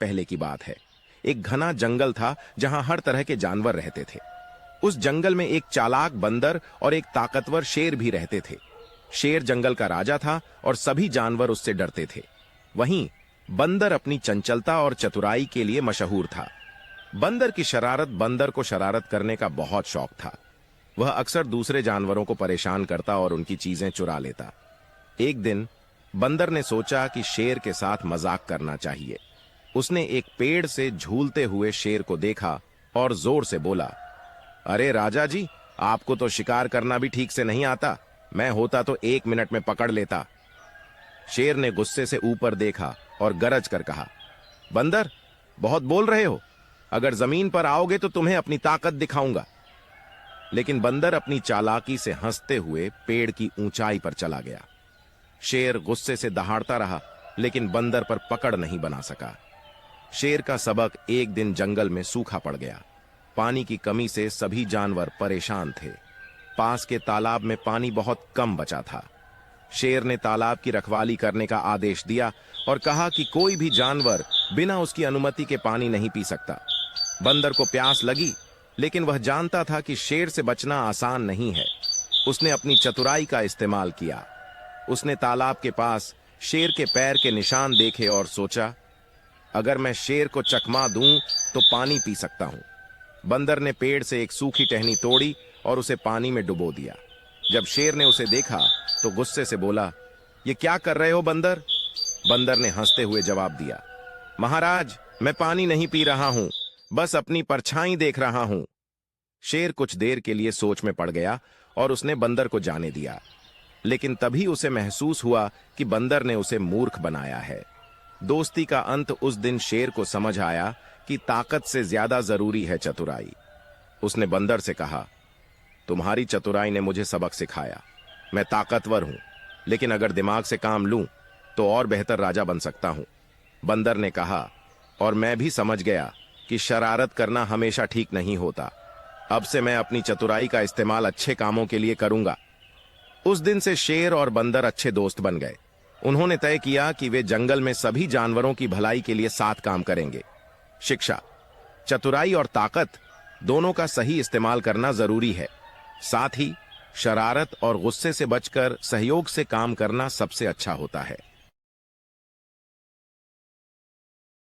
पहले की बात है। एक घना जंगल था जहां हर तरह के जानवर रहते थे। उस जंगल में एक चालाक बंदर और एक ताकतवर शेर भी रहते थे। शेर जंगल का राजा था और सभी जानवर उससे डरते थे। वहीं बंदर अपनी चंचलता और चतुराई के लिए मशहूर था। बंदर की शरारत बंदर को शरारत करने का बहुत शौक था। वह अक्सर दूसरे जानवरों को परेशान करता और उनकी चीजें चुरा लेता। एक दिन बंदर ने सोचा कि शेर के साथ मजाक करना चाहिए। उसने एक पेड़ से झूलते हुए शेर को देखा और जोर से बोला, अरे राजा जी, आपको तो शिकार करना भी ठीक से नहीं आता। मैं होता तो 1 मिनट में पकड़ लेता। शेर ने गुस्से से ऊपर देखा और गरज कर कहा, बंदर, बहुत बोल रहे हो। अगर जमीन पर आओगे तो तुम्हें अपनी ताकत दिखाऊंगा। लेकिन बंदर अपनी चालाकी से हंसते हुए पेड़ की ऊंचाई पर चला गया। शेर गुस्से से दहाड़ता रहा, लेकिन बंदर पर पकड़ नहीं बना सका। शेर का सबक एक दिन जंगल में सूखा पड़ गया। पानी की कमी से सभी जानवर परेशान थे। पास के तालाब में पानी बहुत कम बचा था। शेर ने तालाब की रखवाली करने का आदेश दिया और कहा कि कोई भी जानवर बिना उसकी अनुमति के पानी नहीं पी सकता। बंदर को प्यास लगी, लेकिन वह जानता था कि शेर से बचना आसान नहीं है। उसने अपनी चतुराई का इस्तेमाल किया। उसने तालाब के पास शेर के पैर के निशान देखे और सोचा, अगर मैं शेर को चकमा दूं तो पानी पी सकता हूं। बंदर ने पेड़ से एक सूखी टहनी तोड़ी और उसे पानी में डुबो दिया। जब शेर ने उसे देखा तो गुस्से से बोला, ये क्या कर रहे हो बंदर? बंदर ने हंसते हुए जवाब दिया, महाराज, मैं पानी नहीं पी रहा हूं, बस अपनी परछाई देख रहा हूं। शेर कुछ देर के लिए सोच में पड़ गया और उसने बंदर को जाने दिया। लेकिन तभी उसे महसूस हुआ कि बंदर ने उसे मूर्ख बनाया है। दोस्ती का अंत उस दिन शेर को समझ आया कि ताकत से ज्यादा जरूरी है चतुराई। उसने बंदर से कहा, तुम्हारी चतुराई ने मुझे सबक सिखाया। मैं ताकतवर हूं, लेकिन अगर दिमाग से काम लूं तो और बेहतर राजा बन सकता हूं। बंदर ने कहा, और मैं भी समझ गया कि शरारत करना हमेशा ठीक नहीं होता। अब से मैं अपनी चतुराई का इस्तेमाल अच्छे कामों के लिए करूंगा। उस दिन से शेर और बंदर अच्छे दोस्त बन गए। उन्होंने तय किया कि वे जंगल में सभी जानवरों की भलाई के लिए साथ काम करेंगे। शिक्षा, चतुराई और ताकत दोनों का सही इस्तेमाल करना जरूरी है। साथ ही शरारत और गुस्से से बचकर सहयोग से काम करना सबसे अच्छा होता है।